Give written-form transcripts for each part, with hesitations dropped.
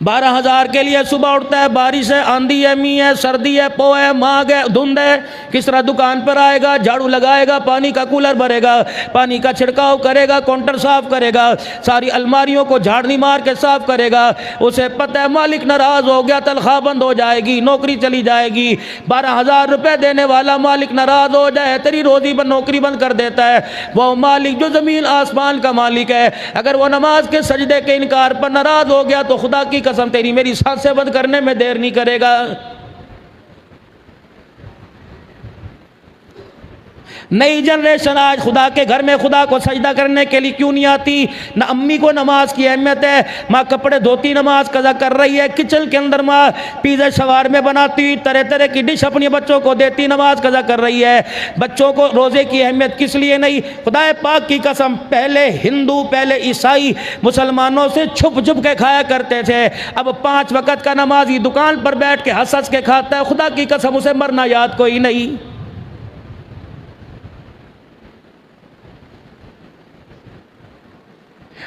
12,000 के लिए सुबह उठता है, बारिश है, आंधी है, मी है, सर्दी है, पो है, माग है, धुंध है, किस तरह दुकान पर आएगा, झाड़ू लगाएगा, पानी का कूलर भरेगा, पानी का छिड़काव करेगा, काउंटर साफ करेगा, सारी अलमारियों को झाड़नी मार के साफ करेगा। उसे पता है मालिक नाराज हो गया, तनख्वाह बंद हो जाएगी, नौकरी चली जाएगी। 12,000 रुपए देने वाला मालिक नाराज हो जाए, तेरी रोजी पर नौकरी बंद कर देता है। वो मालिक जो जमीन आसमान का मालिक है, अगर वो नमाज के सजदे के इनकार पर नाराज हो गया तो खुदा की कसम तेरी मेरी सांसें बंद करने में देर नहीं करेगा। नई जनरेशन आज खुदा के घर में खुदा को सजदा करने के लिए क्यों नहीं आती? ना अम्मी को नमाज की अहमियत है, माँ कपड़े धोती नमाज कज़ा कर रही है, किचन के अंदर माँ पिज़्ज़ा शवारमे बनाती हुई तरह तरह की डिश अपने बच्चों को देती नमाज कज़ा कर रही है। बच्चों को रोज़े की अहमियत किस लिए नहीं? खुदा पाक की कसम पहले हिंदू, पहले ईसाई मुसलमानों से छुप छुप के खाया करते थे। अब 5 वक़्त का नमाजी दुकान पर बैठ के हंस हंस के खाता है, खुदा की कसम उसे मरना याद कोई नहीं।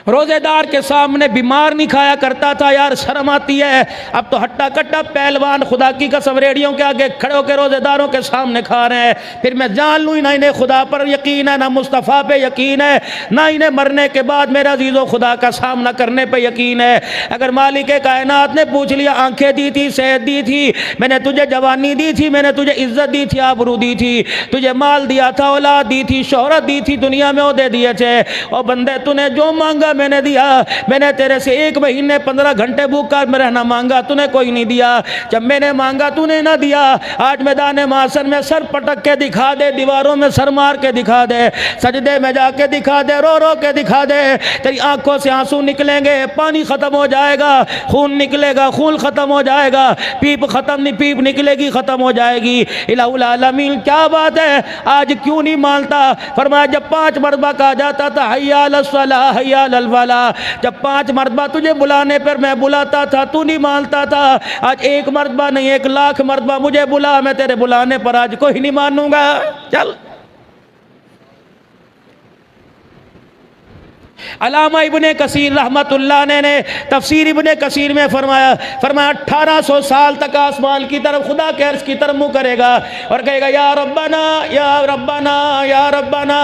रोजेदार के सामने बीमार नहीं खाया करता था, यार शर्म आती है। अब तो हट्टा कट्टा पहलवान खुदा की कसम रेडियों के आगे खड़े होकर रोजेदारों के सामने खा रहे हैं। फिर मैं जान लूँ ना इन्हें खुदा पर यकीन है, ना मुस्तफ़ा पे यकीन है, ना इन्हें मरने के बाद मेरा अजीज़ों खुदा का सामना करने पे यकीन है। अगर मालिक कायनात ने पूछ लिया, आंखें दी थी, सेहत दी थी, मैंने तुझे जवानी दी थी, मैंने तुझे इज्जत दी थी, आबरू दी थी, तुझे माल दिया था, औलाद दी थी, शोहरत दी थी, दुनिया में ओहदे दिए थे, और बंदे तूने जो मांगा मैंने दिया। मैंने तेरे से 1 महीने 15 घंटे भूख कर में रहना मांगा, तूने कोई नहीं दिया। जब मैंने मांगा तूने ना दिया। आज मैदान मासर में सर पटक के दिखा दे, दीवारों में सर मार के दिखा दे, सजदे में जाके दिखा दे, रो रो के दिखा दे। तेरी आंखों से आंसू निकलेंगे, पानी खत्म हो जाएगा, खून निकलेगा, खून खत्म हो जाएगा, पीप खत्म नहीं, पीप निकलेगी, खत्म हो जाएगी। इलाहुल आलमीन क्या बात है, आज क्यों नहीं मानता? फरमाया जब 5 मरतबा कहा जाता था हय्या अलस सलाह हय्या अलल फलाह, जब 5 मरतबा तुझे बुलाने पर मैं बुलाता था, तू नहीं मानता था। आज 1 मरतबा नहीं 1 लाख मरतबा मुझे बुला, मैं तेरे बुलाने पर आज कोई नहीं मानूंगा। चल। अल्लामा इब्ने कसीर रहमतुल्लाह ने तफसीर इब्ने कसीर में फरमाया 1800 साल तक आसमान की तरफ खुदा के अर्श की तरफ मुँह करेगा और कहेगा या रब्बना या रब्बना या रब्बना।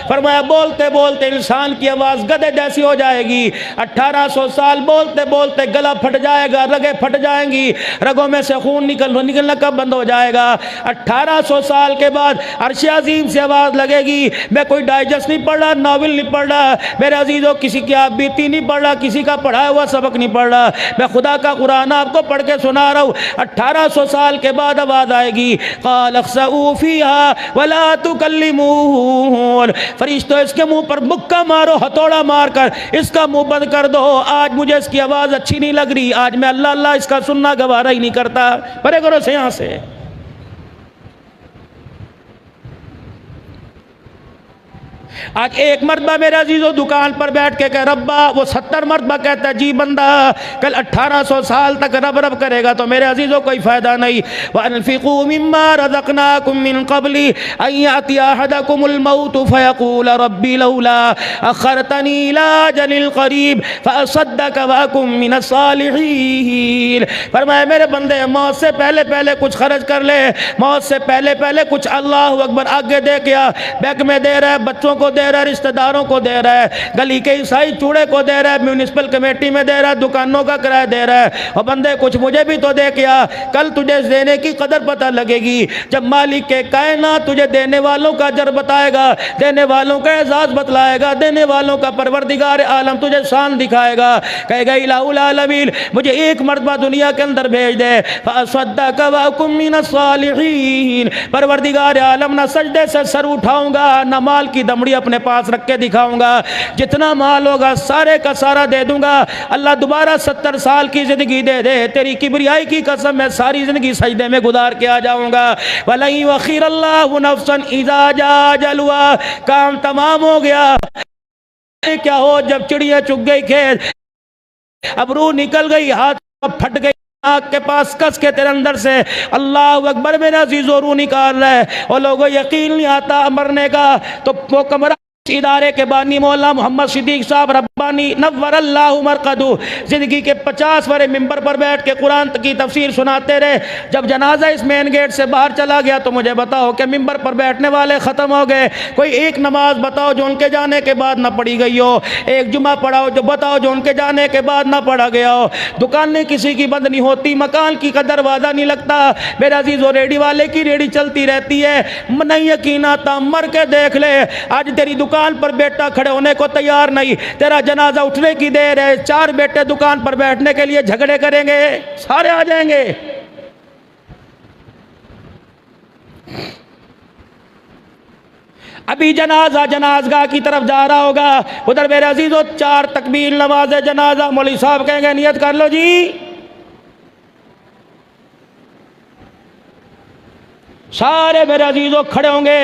फरमाया बोलते बोलते इंसान की आवाज़ गधे जैसी हो जाएगी। 1800 साल बोलते बोलते गला फट जाएगा, रगें फट जाएंगी, रगों में से खून निकलना कब बंद हो जाएगा? 1800 साल के बाद अर्श अज़ीम से आवाज़ लगेगी। मैं कोई डाइजेस्ट नहीं पढ़ रहा, नावल नहीं पढ़ रहा, मेरे अजीजों किसी की आप बीती नहीं पढ़ रहा, किसी का पढ़ाया हुआ सबक नहीं पढ़ रहा, मैं खुदा का कुरान आपको पढ़ के सुना रहा हूँ। 1800 साल के बाद आवाज आएगी क़ाल अख़्सऊ फ़ीहा वला तुकल्लिमून। फरिश्तों इसके मुंह पर मुक्का मारो, हथौड़ा मारकर इसका मुंह बंद कर दो। आज मुझे इसकी आवाज़ अच्छी नहीं लग रही, आज मैं अल्लाह अल्लाह इसका सुनना गवारा ही नहीं करता। परे करो से यहाँ से। आज 1 मरतबा मेरा अजीज़ों दुकान पर बैठ के कह रब्बा, वो 70 मरतबा कहता है जी बंदा। कल 1800 साल तक रब रब करेगा तो मेरे अजीज़ों कोई फ़ायदा नहीं। वअनफ़िक़ू मिम्मा रज़क़नाकुम मिन क़ब्ली अन यातिया अहदकुमुल मौत फ़यक़ूल रब्बी लौला अख़रतनी इला अजलिन क़रीब फ़असद्दक़ व अकुम मिनस सालिहीन। फरमाया मेरे बंदे मौत से पहले पहले कुछ खर्च कर ले, मौत से पहले पहले कुछ अल्लाहु अकबर आगे दे क्या, बैंक में दे रहा है, बच्चों को दे रहा है, रिश्तेदारों को दे रहा है, गली के ईसाई चूड़े को दे रहा है, म्यूनिसिपल कमेटी में दे रहा है, दुकानों का किराया दे रहा है। और बंदे कुछ मुझे भी तो दे क्या, कल तुझे देने की कदर पता लगेगी जब मालिक के कायनात तुझे देने वालों का अजर बताएगा, देने वालों का एजाज बतलाएगा, देने वालों का परवरदिगार आलम तुझे शान दिखाएगा। कहेगा इलाहुल आलमीन मुझे 1 मरतबा दुनिया के अंदर भेज दे, फ़असद्दक़ व अकुम मिनस सालिहीन। परवरदिगार आलम ना सजदे से सर उठाऊंगा, ना माल की दमड़ी अपने पास रख के दिखाऊंगा, जितना माल होगा सारे का सारा दे दूंगा। अल्लाह दोबारा 70 साल की जिंदगी दे दे, तेरी किबरियाई की कसम मैं सारी जिंदगी सजदे में गुजार के आ जाऊंगा। वला युअख़्खिरुल्लाहु नफ्सन इज़ा जाअ अजलुहा। काम तमाम हो गया, क्या हो जब चिड़िया चुग गई खेत, अब रूह निकल गई, हाथ फट गई, आग के पास कस के तेरे अंदर से अल्लाह अकबर मेरा अजीज़ों रूह निकाल रहा है और लोगों यकीन नहीं आता मरने का, तो वो कमरा इदारे के बानी मौला मोहम्मद सिद्दीक साहब रब्बानी नव्वरल्लाहु मरकदू ज़िंदगी के 50 वरे मिंबर पर बैठ के कुरान की तफसीर सुनाते रहे। जब जनाजा इस मेन गेट से बाहर चला गया तो मुझे बताओ कि मिंबर पर बैठने वाले ख़त्म हो गए। कोई एक नमाज बताओ जो उनके जाने के बाद ना पढ़ी गई हो, एक जुमा पढ़ाओ जो बताओ जो उनके जाने के बाद ना पढ़ा गया हो। दुकानें किसी की बंद नहीं होती, मकान की का दरवाज़ा नहीं लगता। मेरा अजीज़, रेडी वाले की रेडी चलती रहती है। नहीं यकीन आता, मर के देख ले। आज तेरी दुकान पर बेटा खड़े होने को तैयार नहीं, तेरा जनाजा उठने की देर है, 4 बेटे दुकान पर बैठने के लिए झगड़े करेंगे, सारे आ जाएंगे। अभी जनाजा जनाजगाह की तरफ जा रहा होगा, उधर मेरे अजीजों 4 तकबीर नमाज जनाजा, मौलवी साहब कहेंगे नियत कर लो जी। सारे मेरे अजीजों खड़े होंगे।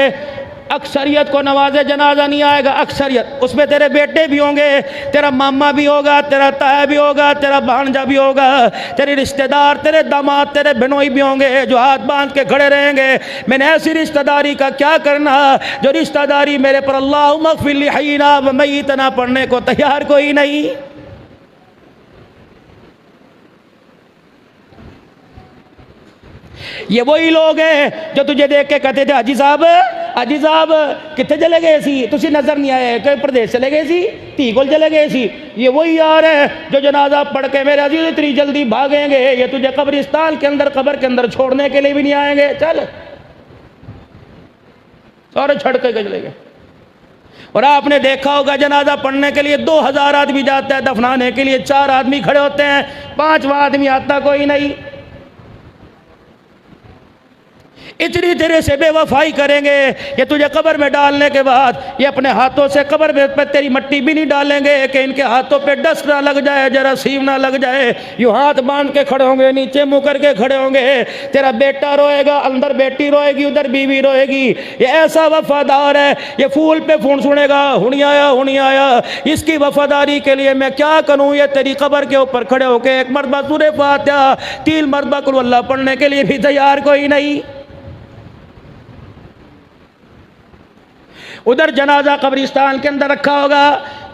अक्सरियत को नवाज़े जनाजा नहीं आएगा, अक्सरियत उसमें तेरे बेटे भी होंगे, तेरा मामा भी होगा, तेरा ताया भी होगा, तेरा भांजा भी होगा, तेरे रिश्तेदार, तेरे दामाद, तेरे बहनोई भी होंगे जो हाथ बांध के खड़े रहेंगे। मैंने ऐसी रिश्तेदारी का क्या करना जो रिश्तेदारी मेरे पर अल्लाहुम्मा अग़फ़िर ली हय्यिना व मय्यितना पढ़ने को तैयार कोई नहीं। ये वही लोग हैं जो तुझे देख के कहते थे हाजी साहब कितने चले गए सी, तुसी नजर नहीं आए, कई प्रदेश चले गए सी, धी कोल चले गए सी। ये वही यार है जो जनाजा पढ़ के मेरे अजीज इतनी जल्दी भागेंगे, ये तुझे कब्रिस्तान के अंदर कब्र के अंदर छोड़ने के लिए भी नहीं आएंगे। चल, सारे छड़ के चले गए। और आपने देखा होगा जनाजा पढ़ने के लिए 2000 आदमी जाता है, दफनाने के लिए 4 आदमी खड़े होते हैं, 5वां आदमी आता कोई नहीं। इतनी तेरे से बेवफाई करेंगे कि तुझे कब्र में डालने के बाद ये अपने हाथों से कब्र में पे तेरी मट्टी भी नहीं डालेंगे कि इनके हाथों पे डस्ट ना लग जाए, जरासीम ना लग जाए। यूँ हाथ बांध के खड़े होंगे, नीचे मुँह करके खड़े होंगे। तेरा बेटा रोएगा, अंदर बेटी रोएगी, उधर बीवी रोएगी। ये ऐसा वफादार है, ये फूल पे फूल सुनेगा, हुनी आया। इसकी वफादारी के लिए मैं क्या करूँ। ये तेरी कब्र के ऊपर खड़े होकर 1 मरतबा सूरे फातिहा, 3 मरतबा कुल अल्लाह पढ़ने के लिए भी तैयार कोई नहीं। उधर जनाजा कब्रिस्तान के अंदर रखा होगा,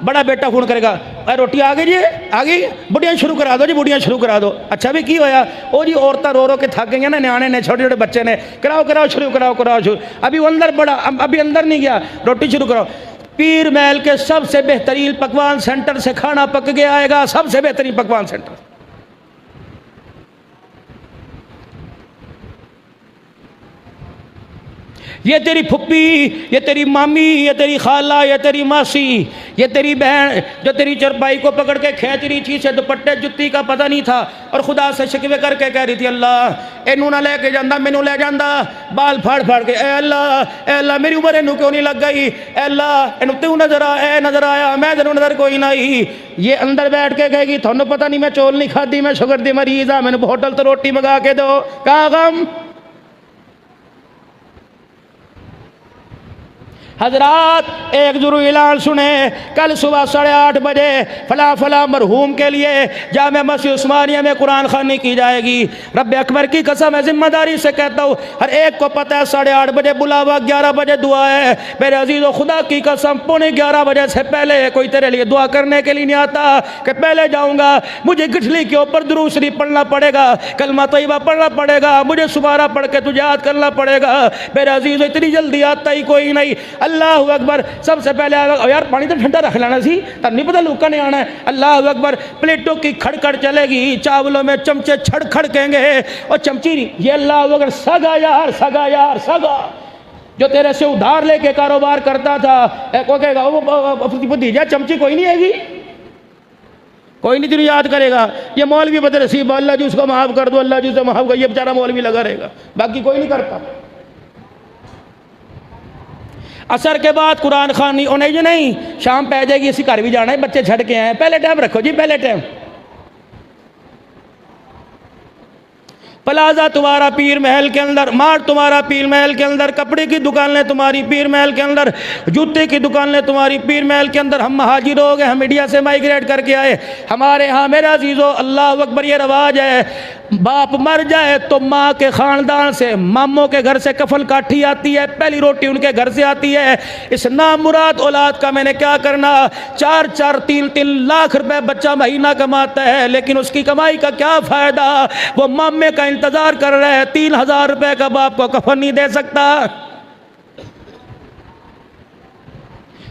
बड़ा बेटा फोन करेगा, अरे रोटी आ गई जी, आ गई, बुढ़ियाँ शुरू करा दो जी, बुढ़ियाँ शुरू करा दो। अच्छा भी की होया, ओ जी औरतें रो रो के थक गई ना, न्याणे ने, छोटे छोटे बच्चे ने, कराओ शुरू कराओ शुरू। अभी वो अंदर बड़ा, अभी अंदर नहीं गया, रोटी शुरू कराओ। पीर महल के सबसे बेहतरीन पकवान सेंटर से खाना पक के आएगा, सबसे बेहतरीन पकवान सेंटर। ये तेरी फुप्पी, ये तेरी मामी, ये तेरी खाला, ये तेरी मासी, ये तेरी बहन जो तेरी चरपाई को पकड़ के खींच रही थी, से दुपट्टे जुत्ती का पता नहीं था और खुदा से शिकवे करके कह रही थी अल्लाह इनू ना लेके जांदा, मैनू ले जांदा, बाल फाड़ के, ए अल्लाह मेरी उम्र इनू क्यों नहीं लग गई, ए अल्लाह इनू तू नजर आया, मैं तेनू नजर कोई नहीं। ये अंदर बैठ के कहेगी थानू पता नहीं मैं चौल नहीं खाती, मैं शुगर दी मरीज हाँ, मैंने होटल तो रोटी मंगा के दो। कहाँ गम हजरात, एक जरूर ऐलान सुने, कल सुबह 8:30 बजे फला मरहूम के लिए जामे मस्जिद उस्मानिया में कुरान ख़वानी की जाएगी। रब अकबर की कसम है, जिम्मेदारी से कहता हूँ, हर एक को पता है 8:30 बजे बुलावा, 11 बजे दुआ है। मेरे अजीज़ों, खुदा की कसम 11:15 बजे से पहले कोई तेरे लिए दुआ करने के लिए नहीं आता कि पहले जाऊँगा, मुझे गिठली के ऊपर दुरूद शरीफ पढ़ना पड़ेगा, कलमा तैयबा पढ़ना पड़ेगा, मुझे सुबारा पढ़ के तुझे याद करना पड़ेगा। मेरे अजीज़ों, इतनी जल्दी आता ही कोई नहीं। अल्लाह अकबर, सबसे पहले यार पानी तो ठंडा रख लेना सी, तब नहीं पता लुका नहीं आना है। अल्लाह अकबर, प्लेटों की खड़खड़ चलेगी, चावलों में चमचे छड़खड़केंगे और चमची ये अल्लाह अकबर, सगा जो तेरे से उधार लेके कारोबार करता था, को कहेगा वो भतीजा चमची कोई नहीं आएगी, कोई नहीं तेरी याद करेगा। ये मौलवी बदनसीब, अल्लाह जी उसको माफ़ कर दो, अल्लाह जी उसे माफ़ कर, ये बेचारा मौलवी लगा रहेगा, बाकी कोई नहीं करता। असर के बाद कुरान ख़वानी और नहीं, शाम पै जाएगी, इसी घर भी जाना है, बच्चे छड़ के आए, पहले टाइम रखो जी, पहले टाइम। प्लाजा तुम्हारा पीर महल के अंदर, मार्ट तुम्हारा पीर महल के अंदर, कपड़े की दुकानें तुम्हारी पीर महल के अंदर, जूते की दुकानें तुम्हारी पीर महल के अंदर। हम महाजिर हो गए, हम इंडिया से माइग्रेट करके आए। हमारे यहाँ मेरा अजीज़ो अल्लाह अकबर ये रवाज है, बाप मर जाए तो माँ के ख़ानदान से, मामों के घर से कफन काठी आती है, पहली रोटी उनके घर से आती है। इस नामुराद औलाद का मैंने क्या करना। 4-4 3-3 लाख रुपए बच्चा महीना कमाता है, लेकिन उसकी कमाई का क्या फ़ायदा। वो मामे का इंतज़ार कर रहे हैं, 3000 रुपए का बाप को कफन नहीं दे सकता।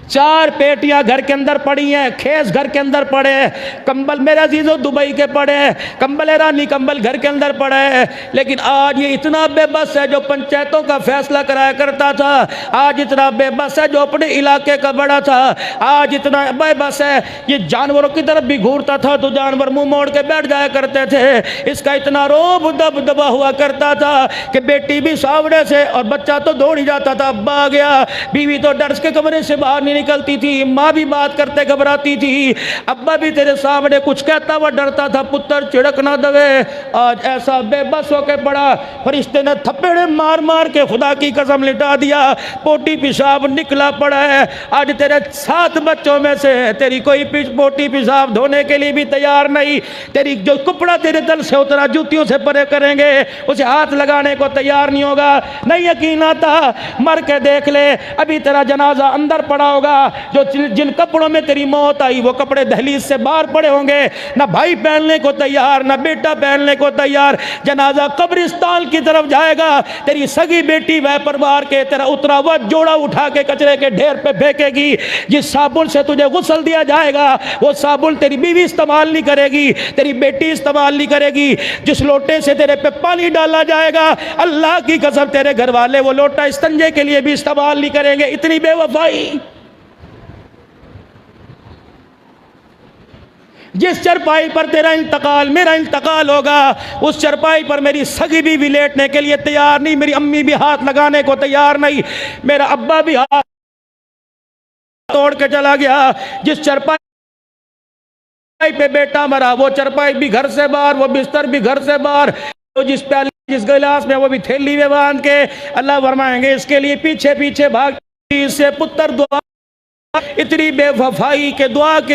4 पेटियां घर के अंदर पड़ी हैं, खेस घर के अंदर पड़े हैं, कंबल मेरे अजीज़ों दुबई के पड़े हैं, कंबल ईरानी कंबल घर के अंदर पड़े हैं। लेकिन आज ये इतना बेबस है जो पंचायतों का फैसला कराया करता था, आज इतना बेबस है जो अपने इलाके का बड़ा था, आज इतना बेबस है ये जानवरों की तरफ भी घूरता था तो जानवर मुंह मोड़ के बैठ जाया करते थे। इसका इतना रोब दबदबा हुआ करता था कि बेटी भी सावड़े से और बच्चा तो दौड़ ही जाता था, अब्बा आ गया। बीवी तो डर के कमरे से बाहर निकलती थी, माँ भी बात करते घबराती थी, अब्बा भी तेरे सामने कुछ कहता हुआ डरता था, पुत्र चिड़क ना दवे। आज ऐसा बेबस होके पड़ा, फरिश्ते ने थप्पड़े मार मार के खुदा की कसम लिटा दिया, पोटी पेशाब निकला पड़ा है। आज तेरे 7 बच्चों में से तेरी कोई पोटी पेशाब धोने के लिए भी तैयार नहीं, तेरी जो कपड़ा तेरे तल से उतरा जूतियों से परे करेंगे उसे हाथ लगाने को तैयार नहीं होगा। नहीं यकीन आता, मर के देख ले, अभी तेरा जनाजा अंदर पड़ा होगा, जो जिन कपड़ों में तेरी मौत आई वो कपड़े दहलीज से बाहर पड़े होंगे, ना भाई पहनने को तैयार, ना बेटा पहनने को तैयार। जनाजा कब्रिस्तान की तरफ जाएगा, तेरी सगी बेटी वह पर मार के तेरा उतरा हुआ जोड़ा उठा के कचरे के ढेर पे फेंकेगी। जिस साबुन से तुझे गुस्ल दिया जाएगा वो साबुन तेरी बीवी इस्तेमाल नहीं करेगी, तेरी बेटी इस्तेमाल नहीं करेगी। जिस लोटे से तेरे पे पानी डाला जाएगा, अल्लाह की कसम तेरे घर वाले वो लोटा इस्तंजे के लिए भी इस्तेमाल नहीं करेंगे। इतनी बेवफाई। जिस चरपाई पर तेरा इंतकाल, मेरा इंतकाल होगा, उस चरपाई पर मेरी सगी भी लेटने के लिए तैयार नहीं, मेरी अम्मी भी हाथ लगाने को तैयार नहीं, मेरा अब्बा भी हाथ तोड़ के चला गया। जिस चरपाई पे बेटा मरा वो चरपाई भी घर से बाहर, वो बिस्तर भी घर से बाहर, तो जिस प्याली जिस गिलास में वो भी थैली में बांध के अल्लाह फरमाएंगे इसके लिए पीछे पीछे भाग से पुत्र दुआ। इतनी बेवफाई के दुआ के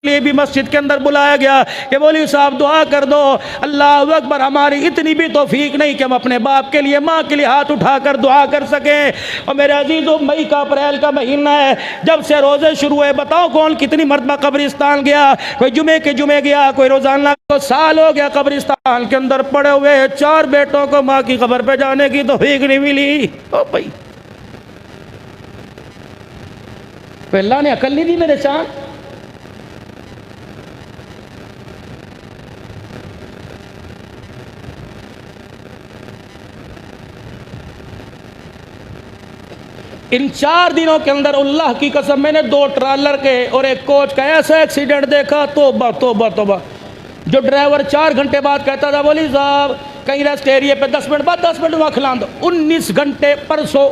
लिए भी मस्जिद के अंदर बुलाया गया कि मौलवी साहब दुआ कर दो। अल्लाह अकबर, हमारी इतनी भी तौफीक नहीं कि हम अपने बाप के लिए, माँ के लिए हाथ उठाकर दुआ कर सकें। और मेरे अजीजों, मई का अप्रैल का महीना है, जब से रोजे शुरू हुए बताओ कौन कितनी मरतबा कब्रिस्तान गया। कोई जुमे के जुमे गया, कोई रोजाना। तो साल हो गया कब्रिस्तान के अंदर पड़े हुए। 4 बेटों को माँ की कब्र पे जाने की तौफीक नहीं मिली। ओ भाई, अल्लाह ने अकल नहीं दी मेरे चांद। इन 4 दिनों के अंदर अल्लाह की कसम मैंने 2 ट्रालर के और एक कोच का ऐसा एक्सीडेंट देखा, तौबा तौबा तौबा। जो ड्राइवर 4 घंटे बाद कहता था बोली साहब कहीं रेस्ट एरिया पे 10 मिनट बाद 10 मिनट वहाँ खिला दो। 19 घंटे परसों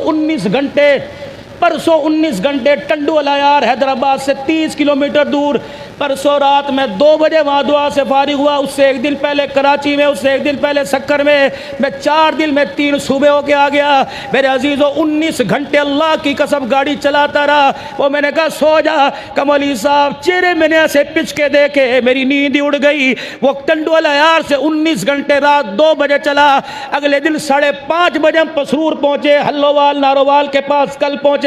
19 घंटे टंडू यार, हैदराबाद से 30 किलोमीटर दूर। परसों रात में 2 बजे वहाँ दुआ से फारिग हुआ। उससे एक दिन पहले कराची में, उससे एक दिन पहले सक्कर में। मैं 4 दिन में 3 सूबे होके आ गया। मेरे अजीज़ों, 19 घंटे अल्लाह की कसम गाड़ी चलाता रहा। वो मैंने कहा सो जा। कमली साहब चेहरे मैंने ऐसे पिच के देखे, मेरी नींद उड़ गई। वो टंडू यार से 19 घंटे रात 2 बजे चला। अगले दिन 5:30 बजे हम पसरूर पहुँचे, हल्लोवाल नारोवाल के पास कल पहुँचे।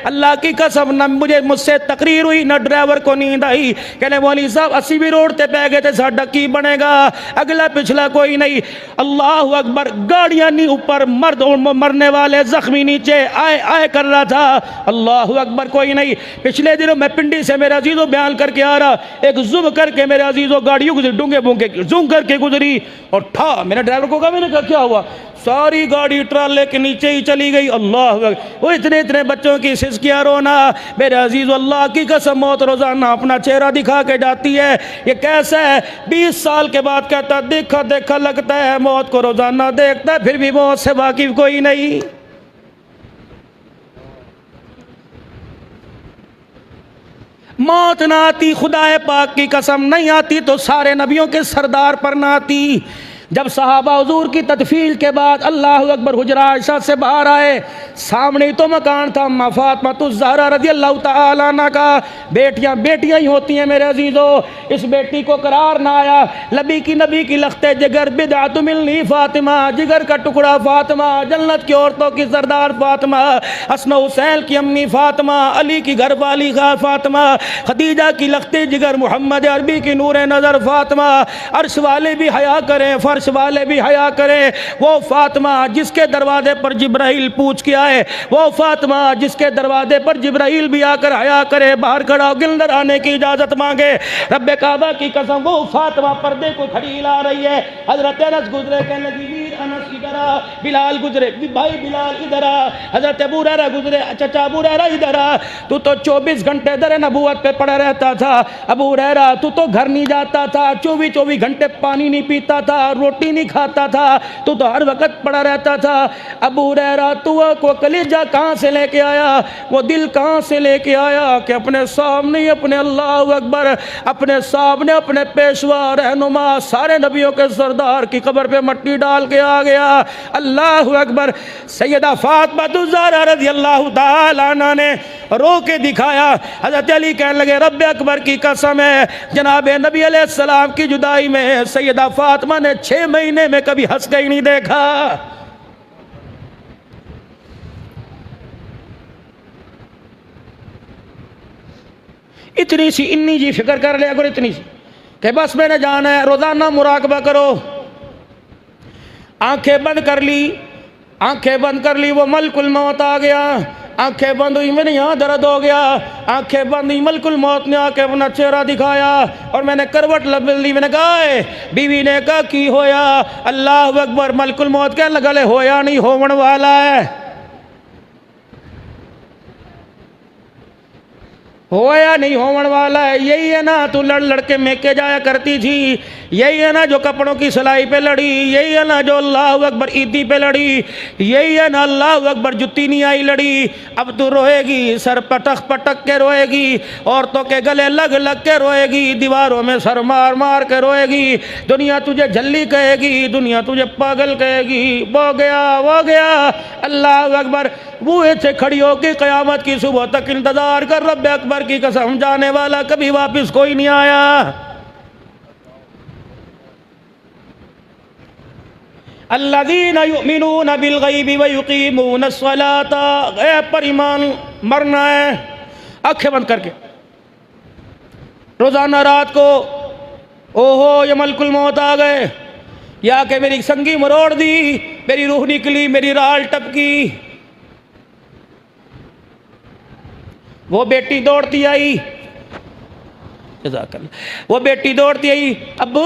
अल्लाह की कसम न मुझसे तकरीर हुई, न ड्राइवर को नींद आई। कहने मौलवी साहब 80 भी रोड ते पै गए थे, साडा की बनेगा, अगला पिछला कोई नहीं। अल्लाह अकबर, गाड़ियां नहीं ऊपर, मर्द मरने वाले जख्मी नीचे, आए आए कर रहा था। अल्लाह अकबर, कोई नहीं। पिछले दिनों मैं पिंडी से मेरे अजीजों बयान करके आ रहा, एक जुम करके मेरे अजीजों गाड़ियों गुजरी, डूंगे बूंगे जुम करके गुजरी और ठा। मेरे ड्राइवर को कहा, मैंने कहा क्या हुआ? सारी गाड़ी ट्राले के नीचे ही चली गई। अल्लाह, वो इतने बच्चों की सिसकियां रोना। मेरे अजीज, अल्लाह की कसम, मौत रोजाना अपना चेहरा दिखा के जाती है। ये कैसा है? 20 साल के बाद कहता देखा देखा लगता है, मौत को रोजाना देखता है, फिर भी मौत से वाकिफ कोई नहीं। मौत ना आती, खुदाए पाक की कसम नहीं आती तो सारे नबियों के सरदार पर ना आती। जब सहाबा हुजूर की तदफील के बाद अल्लाह अकबर हुजरा आयशा से बाहर आए, सामने ही तो मकान था अम्मा फातिमा ज़हरा रज़ी अल्लाह तआला अन्हा का। बेटियां बेटियां ही होती हैं मेरे अजीज़ों। इस बेटी को करार ना आया, नबी की लख्ते जिगर बिदअत मिलनी फातिमा, जिगर का टुकड़ा फातिमा, जन्नत की औरतों की सरदार फातिमा, हसन हुसैन की अम्मी फातिमा, अली की घर वाली फातिमा, खदीजा की लख्ते जिगर, मोहम्मद अरबी की नूर नज़र फातिमा। अर्श वाले भी हया करें, फर्श वाले भी हया करें। वो फातिमा जिसके दरवाजे पर जिब्राइल पूछ के आए, वो फातिमा जिसके दरवाजे पर जिब्राइल भी आकर हया करे, बाहर खड़ा होकर अंदर आने की इजाजत मांगे। रब्बे काबा की कसम, वो फातिमा पर्दे को खड़ी ला रही है। हजरत अनस गुजरे, कहने लगी वीर अनस इधर आ। बिलाल गुजरे, भाई बिलाल इधर आ। हजरत अबू हुरैरा गुजरे, चचा अबू हुरैरा इधर आ। तू तो 24 घंटे दर नबूवत पे पड़ा रहता था अबू हुरैरा, तू तो घर नहीं जाता था, 24 घंटे पानी नहीं पीता था, रोटी नहीं खाता था, तू तो हर वक्त पड़ा रहता था। अबू हुरैरा तू को कलेजा कहाँ से लेके आया, वो दिल कहाँ से लेके आया कि अपने सामने, अपने अल्लाह अकबर, अपने सामने अपने पेशवा रहनुमा सारे नबियों के सरदार की कब्र पे मट्टी डाल के आ गया। अल्लाह अकबर। सैयदा फातिमा ज़हरा रज़ी अल्लाह तआला अन्हा ने रो के दिखाया। हज़रत अली कहने लगे रब्बे अकबर की कसम है, जनाब नबी अलैहिस्सलाम की जुदाई में सैयदा फातिमा ने 6 महीने में कभी हंस के ही नहीं देखा। इतनी सी इन्नी जी फिक्र कर लिया करो, इतनी सी कि बस मैंने जाना है। रोजाना मुराकबा करो। आंखें बंद कर ली, आंखें बंद कर ली, वो मलकुल मौत आ गया। आंखें बंद हुई, मैंने यहाँ दर्द हो गया। आंखें बंद हुई, मलकुल मौत ने आके अपना चेहरा दिखाया और मैंने करवट ली। मैंने कहा, बीवी ने कहा की होया? अल्लाह अकबर। मलकुल मौत कहने लगा ले होया नहीं, होवन वाला है। होया नहीं, होवन वाला है। यही है ना तू लड़ लड़के मेके जाया करती थी, यही है ना जो कपड़ों की सिलाई पे लड़ी, यही है ना जो अल्लाह अकबर ईदी पे लड़ी, यही है ना अल्लाह अकबर जुत्ती नहीं आई लड़ी। अब तू रोएगी, सर पटक पटक के रोएगी, औरतों के गले लग लग के रोएगी, दीवारों में सर मार मार के रोएगी। दुनिया तुझे झल्ली कहेगी, दुनिया तुझे पागल कहेगी। वो गया, वो गया। अल्लाह अकबर। मुँह से खड़ी होकर क़यामत की सुबह तक इंतजार कर। रब्बे अकबर की कसम, जाने वाला कभी वापस कोई नहीं आया। अल्लज़ीना युमिनूना बिल गैबि व युकीमूना अस्सलाता। गैब पर ईमान मरना है आंखें बंद करके। रोजाना रात को ओहो ये मलकुल मौत आ गए, या के मेरी संगी मरोड़ दी, मेरी रूह निकली, मेरी राल टपकी। वो बेटी दौड़ती आई, वो बेटी दौड़ती आई, अब्बू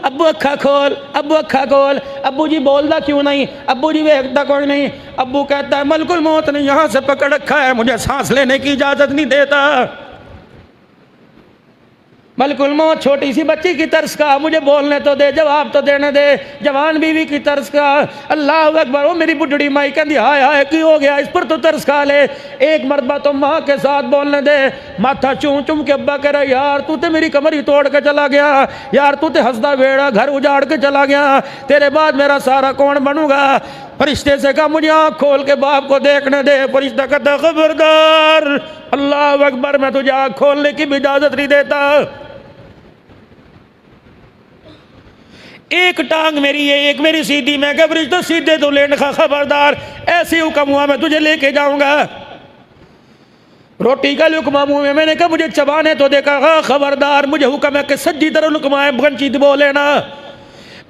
अब्बू अखा खोल, अब्बू अखा खोल। अब्बू जी बोलता क्यों नहीं? अब्बू जी वेखता कोई नहीं। अब्बू कहता है मलकुल मौत ने यहाँ से पकड़ रखा है, मुझे सांस लेने की इजाज़त नहीं देता। मलकुल मौत छोटी सी बच्ची की तरस का, मुझे बोलने तो दे, जवाब तो देने दे। जवान बीवी की तरस का। अल्लाह अकबर। वो मेरी बुढ़ड़ी माई कहती हाय हाय की हो गया, इस पर तो तरस खा ले। एक मरतबा तो माँ के साथ बोलने दे। माथा चूम चूम के अब्बा कह रहा यार तू तो मेरी कमर ही तोड़ के चला गया, यार तू तो हंसदा बेड़ा घर उजाड़ के चला गया, तेरे बाद मेरा सारा कौन बनूंगा? फरिश्ते से कहा मुझे आँख खोल के बाप को देखने दे। फरिश्ता कहता खबरदार, अल्लाह अकबर, मैं तुझे आँख खोलने की भी इजाजत नहीं देता। एक टांग मेरी है, एक मेरी सीधी। मैं क्या फरिश्ता सीधे तो लेने का, खबरदार ऐसे हुक्म हुआ मैं तुझे लेके जाऊंगा। रोटी का लुकमा मुंह में, मैंने कहा मुझे चबाने तो देखा, खबरदार मुझे हुक्म है कि सज्जी तरह लुकमा है, बंची बोले ना।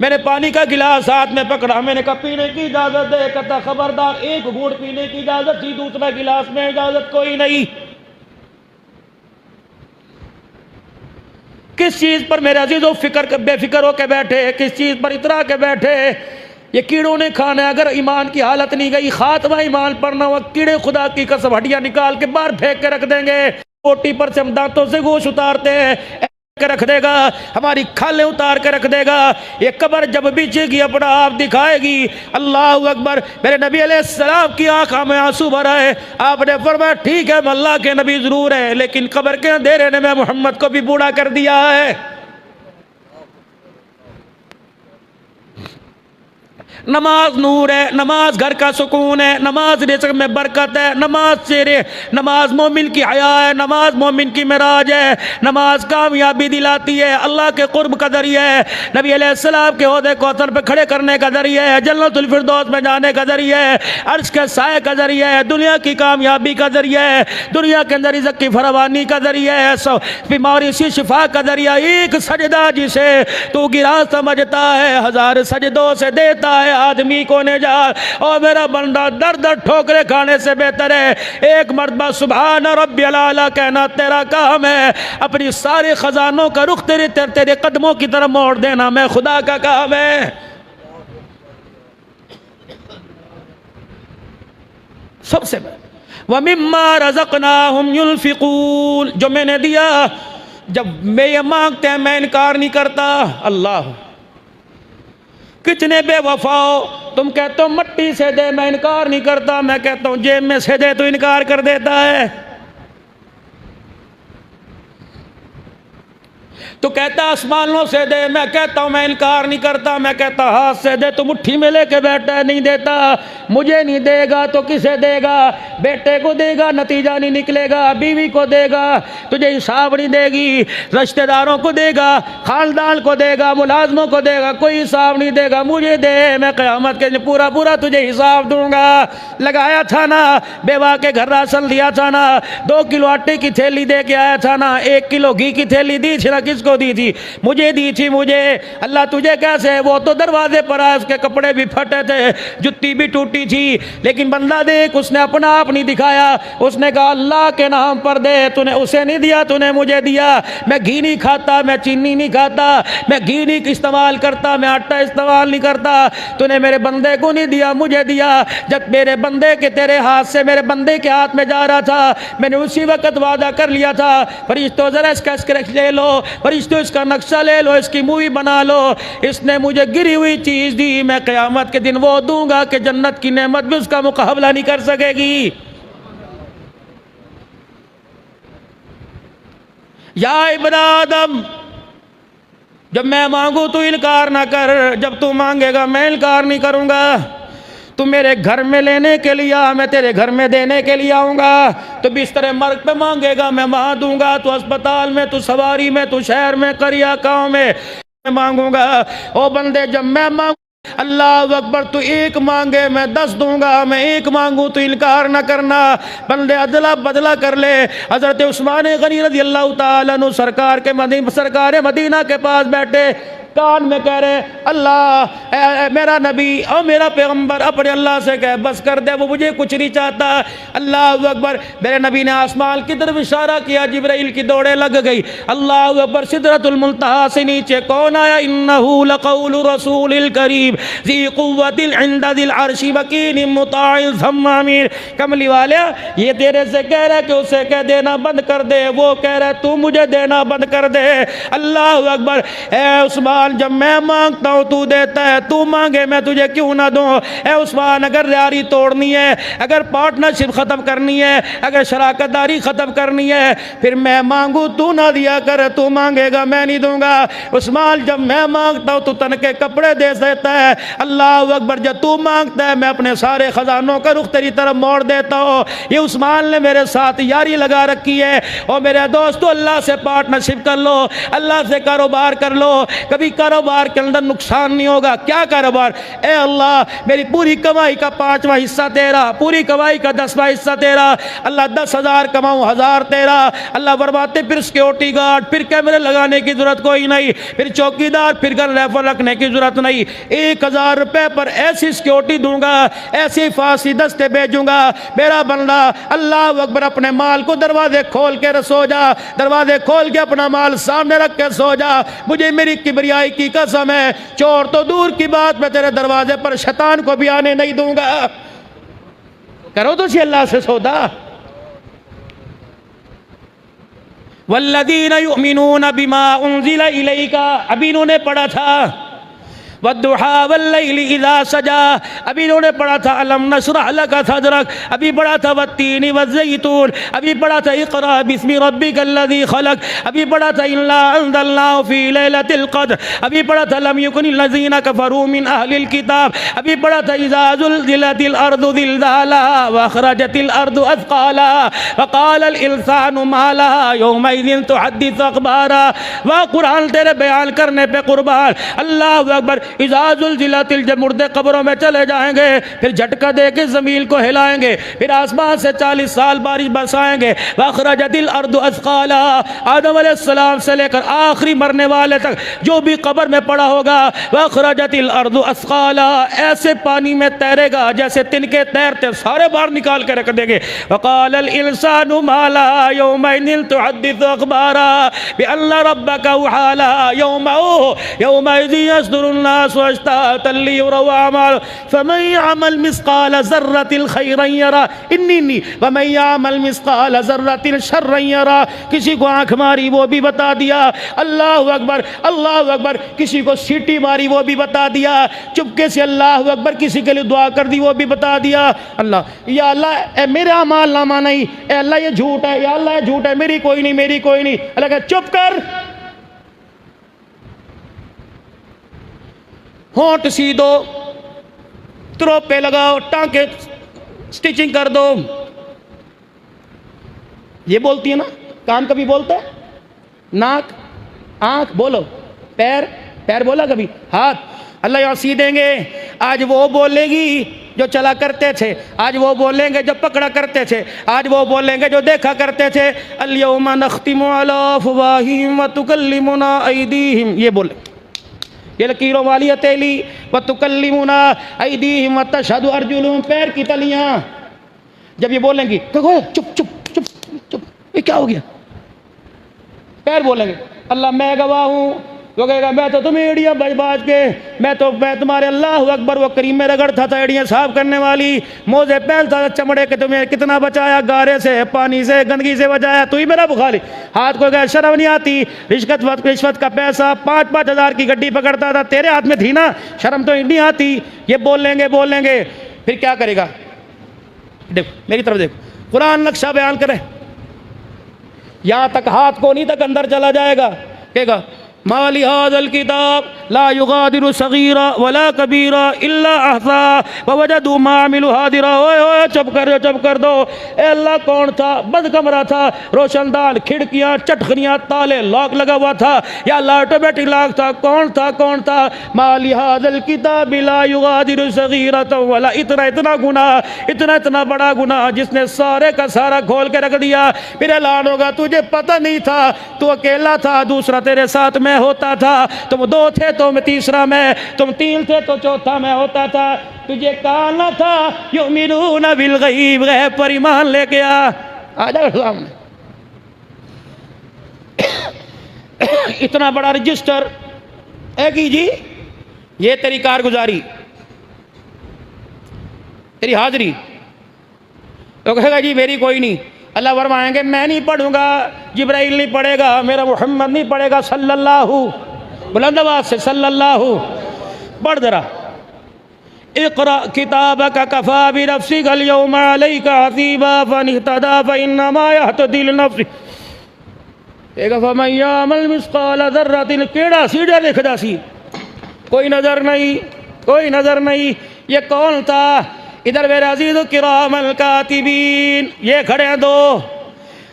मैंने पानी का गिलास हाथ में पकड़ा, मैंने कहा पीने की इजाजत दे। कहता खबरदार, एक घूंट पीने की इजाजत थी, दूसरा गिलास में इजाजत कोई नहीं। किस चीज पर मेरे अजीजों फिक्र बेफिक्र होके बैठे, किस चीज पर इतरा के बैठे? ये कीड़ों ने खाना है। अगर ईमान की हालत नहीं गई, खात्मा ईमान पर ना हुआ, कीड़े खुदा की कसम हड्डियां निकाल के बाहर फेंक के रख देंगे। रोटी पर से हम दांतों से गोश्त उतारते हैं, रख देगा, हमारी खालें उतार के रख देगा। ये कब्र जब बीचेगी अपना आप दिखाएगी। अल्लाह अकबर। मेरे नबी अलैहिस्सलाम की आंखों में आंसू भर आए। आपने फरमाया ठीक है मैं अल्लाह के नबी जरूर है, लेकिन कब्र के अंधेरे ने मैं मोहम्मद को भी बूढ़ा कर दिया है। नमाज नूर है, नमाज घर का सुकून है, नमाज रिज़्क़ में बरकत है, नमाज मोमिन की हया है, नमाज मोमिन की मिराज है, नमाज कामयाबी दिलाती है, अल्लाह के कुर्ब का दरिया है, नबी अलैहिस्सलाम के ओहदे कौसर पे खड़े करने का दरिया है, जन्नतुल फिरदौस में जाने का दरिया है, अर्श के साए का दरिया है, दुनिया की कामयाबी का दरिया है, दुनिया के अंदर रिज़्क़ की फरावानी का दरिया है, बीमारी से शिफा का दरिया। एक सजदा जिसे तू गिरा समझता है, हजार सजदों से देता है आदमी को निजात। और मेरा बंदा दर दर ठोकरे खाने से बेहतर है एक मरतबा सुभान रब्बियल आला कहना तेरा काम है। अपनी सारे खजानों का रुख तेरे कदमों की तरफ मोड़ देना मैं खुदा का काम है। सबसे वमिम्मा रज़क़नाहुम युनफ़िक़ून, जो मैंने दिया जब मैं ये मांगते हैं मैं इनकार नहीं करता। अल्लाह कितने बेवफाओ, तुम कहते हो मट्टी से दे, मैं इनकार नहीं करता, मैं कहता हूँ जेब में से दे तो इनकार कर देता है। तो कहता आसमानों से दे, मैं कहता हूँ मैं इनकार नहीं करता, मैं कहता हाथ से दे तो मुट्ठी में लेके बैठा है, नहीं देता। मुझे नहीं देगा तो किसे देगा? बेटे को देगा नतीजा नहीं निकलेगा, बीवी को देगा तुझे हिसाब नहीं देगी, रिश्तेदारों को देगा, खानदान को देगा, मुलाजमों को देगा, कोई हिसाब नहीं देगा। मुझे दे, मैं क़यामत के दिन पूरा पूरा तुझे हिसाब दूंगा। लगाया था ना बेवा के घर राशन दिया था ना, 2 किलो आटे की थैली दे के आया था ना, 1 किलो घी की थैली दी थी ना, किसको दी थी? मुझे दी थी। मुझे अल्लाह तुझे कैसे? वो तो दरवाजे पर आया, उसके कपड़े भी फटे थे, जुत्ती भी टूटी थी, लेकिन बंदा देख उसने अपना आप नहीं दिखाया। उसने कहा अल्लाह के नाम पर दे, तूने उसे नहीं दिया, तूने मुझे दिया। मैं घी नहीं खाता, मैं चीनी नहीं खाता, मैं घी नहीं इस्तेमाल करता, मैं आटा इस्तेमाल नहीं करता, तूने मेरे बंदे को नहीं दिया, मुझे दिया। जब मेरे बंदे के तेरे हाथ से मेरे बंदे के हाथ में जा रहा था, मैंने उसी वक्त वादा कर लिया था फरिश्तों जरा इसका स्केच ले लो, फरिश्तों इसका नक्शा ले लो, इसकी मूवी बना लो। इसने मुझे गिरी हुई चीज दी, मैं क़यामत के दिन वो दूंगा कि जन्नत की नेमत भी उसका मुकाबला नहीं कर सकेगी। या इब्न आदम, जब मैं मांगू तो इनकार ना कर, जब तू मांगेगा मैं इनकार नहीं करूंगा। तू मेरे घर में लेने के लिए आ, मैं तेरे घर में देने के लिए आऊँगा। तो बिस्तर मर्ग पे मांगेगा मैं वहाँ दूंगा, तो अस्पताल में, तो सवारी में, तो शहर में, करिया गाँव में मांगूंगा। ओ बंदे जब मैं मांगू अल्लाह अकबर, तू एक मांगे मैं 10 दूंगा, मैं एक मांगू तो इनकार ना करना। बंदे अदला बदला कर ले। हजरत उस्मान गनी रज़ी अल्लाह तआला अन्हु सरकार मदीना के पास बैठे, कान में कह रहे अल्लाह मेरा नबी और मेरा पैगंबर अपने अल्लाह से कह बस कर दे, वो मुझे कुछ नहीं चाहता। अल्लाह अकबर, मेरे नबी ने आसमान की तरफ इशारा किया, जिब्राइल की दौड़े लग गई। अल्लाह अकबर, सिदरतुल मुंतहा से नीचे कौन आया? इन्नहु लक़ौलु रसूलिल करीम ज़ी क़ुव्वतिन इंदा ज़िल अर्शि मकीनिन मुताइन थम्मा अमीन। कमली वाले ये तेरे से कह रहा है कि उसे कह देना बंद कर दे, वो कह रहा है तू मुझे देना बंद कर दे। अल्लाह अकबर, ए उस्मान जब मैं मांगता हूँ तू देता है, तू मांगे मैं तुझे क्यों ना दूं? ए उस्मान, अगर यारी तोड़नी है, अगर पार्टनरशिप ख़त्म करनी है, अगर शराकतदारी ख़त्म करनी है, फिर मैं मांगू तू ना दिया कर, तू मांगेगा मैं नहीं दूंगा। उस्मान जब मैं मांगता हूँ तू तन के कपड़े दे देता है। अल्लाह अकबर, जब तू मांगता है मैं अपने सारे ख़जानों का रुख तेरी तरफ मोड़ देता हूँ। ये उस्मान ने मेरे साथ यारी लगा रखी है। और मेरे दोस्तों, अल्लाह से पार्टनरशिप कर लो, अल्लाह से कारोबार कर लो, कभी कारोबार के अंदर नुकसान नहीं होगा। क्या कारोबार? ए अल्लाह, मेरी पूरी कमाई का 5वां हिस्सा तेरा, पूरी कमाई का 10वां हिस्सा तेरा। अल्लाह 10,000 कमाऊँ 1,000 तेरा। अल्लाह बर्बादे, फिर सिक्योरिटी गार्ड, फिर कैमरे लगाने की जरूरत कोई नहीं, फिर चौकीदार, फिर गन राइफल रखने की जरूरत नहीं। 1,000 रुपए पर ऐसी सिक्योरिटी दूंगा, ऐसी फांसी दस्ते भेजूंगा। मेरा बंदा अल्लाह अकबर, अपने माल को दरवाजे खोल के सो जा, दरवाजे खोल के अपना माल सामने रख के सो जा। मुझे मेरी किबरियाई की कसम है, चोर तो दूर की बात, मैं तेरे दरवाजे पर शैतान को भी आने नहीं दूंगा। करो तो सी अल्लाह से सौदा। वल्लज़ीना युमिनूना बिमा उन्ज़िला इलैका, अभी इन्होंने पढ़ा था वद्दुहा वल्लैलि इज़ा सजा। अभी इन्होंने पढ़ा था अलम नशरह लका सदरक, अभी पढ़ा था वत्तीनी वज़्ज़ैतून, अभी पढ़ा था इक़रा बिस्मि रब्बिकल्लज़ी खलक, अभी पढ़ा था इन्ना अंज़लनाहु फ़ी लैलतिल क़द्र, अभी पढ़ा था लम यकुनिल लज़ीना कफ़रू मिन अहलिल किताब, अभी पढ़ा था इज़ा ज़ुल्ज़िलतिल अर्दु ज़िलज़ालहा व अख़रजतिल अर्दु अथक़ालहा व क़ालल इंसानु मा लहा यौमइज़िन तुहद्दिसु अख़बारा। वह कुरान तेरे बयान करने पे कुर्बान। अल्लाह अकबर। इज़ा ज़ुल्ज़िलतिल, जब मुर्दे कब्रों में चले जाएंगे फिर झटका दे के ज़मीन को हिलाएंगे, फिर आसमान से 40 साल बारिश बरसाएंगे। व अख़रजतिल अर्दु अथक़ालहा, आदम अलैहिस्सलाम से लेकर आखिरी मरने वाले तक जो भी कब्र में पड़ा होगा, व अख़रजतिल अर्दु अथक़ालहा, ऐसे पानी में तैरेगा जैसे तिनके तैरते, सारे बाहर निकाल के रख देंगे। व क़ालल इंसानु मा लहा यौमइज़िन तुहद्दिसु अख़बारा बिअन्ना रब्बका अवहा लहा यौमइज़िन यस्दुरुन नासु अश्तातन लियुरौ अमालहुम फमन यअमल मिस्क़ाल ज़र्रतिन खैरन यरा इन्नी व मन यअमल मिस्क़ाल ज़र्रतिन शर्रन यरा। किसी को आँख मारी वो भी बता दिया, अल्लाह अकबर अल्लाह अकबर। किसी को सीटी मारी वो भी बता दिया, चुपके से अल्लाह अकबर किसी के लिए दुआ कर दी वो भी बता दिया। अल्लाह, या अल्लाह मेरा अमाल नामा नहीं, अल्लाह ये झूठ है, या अल्लाह ये झूठ है, मेरी कोई नहीं, मेरी कोई नहीं। अल्लाह कहा चुप कर, होंठ सी दो, त्रोपे लगाओ, टांके स्टिचिंग कर दो। ये बोलती है ना, कान कभी बोलता है, नाक आंख बोलो, पैर पैर बोला कभी, हाथ। अल्लाह यहाँ सी देंगे। आज वो बोलेगी जो चला करते थे, आज वो बोलेंगे जो पकड़ा करते थे, आज वो बोलेंगे जो देखा करते थे। अल-यौमा नख्तिमु अला अफ़वाहिहिम व तुकल्लिमुना अयदीहिम, ये बोले, ये लकीरों वाली हथेली, व तुकल्लिमुना अयदीहिम व तशहदु अर्जुलुहुम, पैर की तलियाँ। जब ये बोलेंगी तो चुप चुप चुप चुप, ये क्या हो गया? पैर बोलेंगे अल्लाह मैं गवाह हूँ। वो कहेगा मैं तो तुम्हें एड़ियाँ बज बाज के, मैं तुम्हारे अल्लाह अकबर वो करीम में रगड़ता था, एड़ियाँ साफ करने वाली, मोजे पहनता था चमड़े के, तुम्हें कितना बचाया, गारे से, पानी से, गंदगी से बचाया, तू ही मेरा बुखारी। हाथ को कहे शर्म नहीं आती, रिश्वत का पैसा 5-5 हज़ार की गड्डी पकड़ता था, तेरे हाथ में थी ना, शर्म तो नहीं आती। ये बोलेंगे फिर क्या करेगा? देखो मेरी तरफ देखो, कुरान नक्शा बयान करे, यहाँ तक हाथ को नहीं तक अंदर चला जाएगा। कहेगा माली हाज़ल किताब ला युगादिरु सगीरा वला कबीरा इल्ला अहसा व वजदू मा अमिलू हादिरा। ओए चुप कर दो। ए अल्लाह कौन था? बदकमरा था, रोशनदान, खिड़कियाँ, चटखनियाँ, ताले, लॉक लगा हुआ था, या ऑटोमेटिक लॉक था? कौन था? माली हाज़ल किताब ला युगादिरु सगीरता वला, इतना गुनाह, इतना बड़ा गुनाह जिसने सारे का सारा खोल के रख दिया। फिर ऐलान होगा तुझे पता नहीं था, तू अकेला था, दूसरा तेरे साथ में होता था, तुम 2 थे तो मैं तीसरा मैं, तुम 3 थे तो चौथा मैं होता था, तुझे कहा न था युमिनून बिल गैब, गैब पर ईमान लेके आ जा सामने। इतना बड़ा रजिस्टर है कि जी ये तेरी कारगुजारी, तेरी हाजिरी। तो कहेगा जी मेरी कोई नहीं। अल्लाह फरमाएंगे मैं नहीं पढ़ूंगा, जिब्राइल नहीं पढ़ेगा, मेरा मोहम्मद नहीं पढ़ेगा सल्लल्लाहु, बुलंद आवाज से सल्लल्लाहु। पढ़ जरा, इक़रा किताबका कफ़ा बिनफ़्सिकल यौमा अलैका हसीबा फ़मन इहतदा फ़इन्नमा यहतदी लिनफ़्सिही फमन यअमल मिस्क़ाल ज़र्रतिन। केड़ा सीढ़ा लिखदा सी, कोई नज़र नहीं। ये कौन था? इधर मेरे अज़ीज़ किरामल कातिबीन, ये खड़े हैं 2,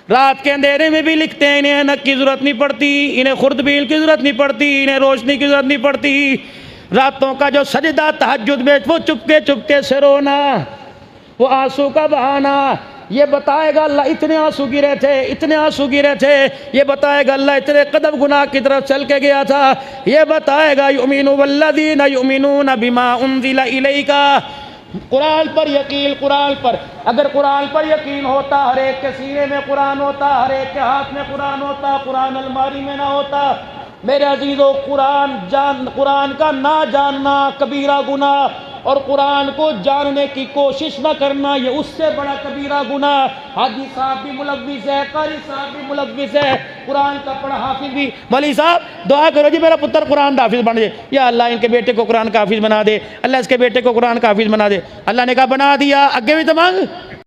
रात के अंधेरे में भी लिखते हैं, इन्हें ऐनक की ज़रूरत नहीं पड़ती, इन्हें खुर्दबीन की ज़रूरत नहीं पड़ती, इन्हें रोशनी की ज़रूरत नहीं पड़ती। रातों का जो सजदा तहज्जुद में, वो चुपके से रोना, वो आंसू का बहाना, ये बताएगा अल्लाह इतने आंसू गिरे थे, ये बताएगा अल्लाह इतने कदम गुनाह की तरफ चल के गया था, ये बताएगा युमिनु वल्लज़ीना युमिनूना बिमा उन्ज़िला इलैका। कुरान पर यकीन, कुरान पर, अगर कुरान पर यकीन होता, हर एक के सीने में कुरान होता, हर एक के हाथ में कुरान होता, कुरान अलमारी में ना होता। मेरे अजीजों, कुरान का ना जानना कबीरा गुनाह, और कुरान को जानने की कोशिश न करना, ये उससे बड़ा कबीरा गुनाह। हाजी साहब भी मुलव्विस है, कारी साहब भी मुलव्विस है, कुरान का पढ़ा हाफिज भी। मौलवी साहब दुआ करो जी मेरा पुत्र कुरान का हाफिज बन जाए, या अल्लाह इनके बेटे को कुरान का हाफिज बना दे, अल्लाह इसके बेटे को कुरान का हाफिज बना दे। अल्लाह ने कहा बना दिया, आगे भी तो मांग।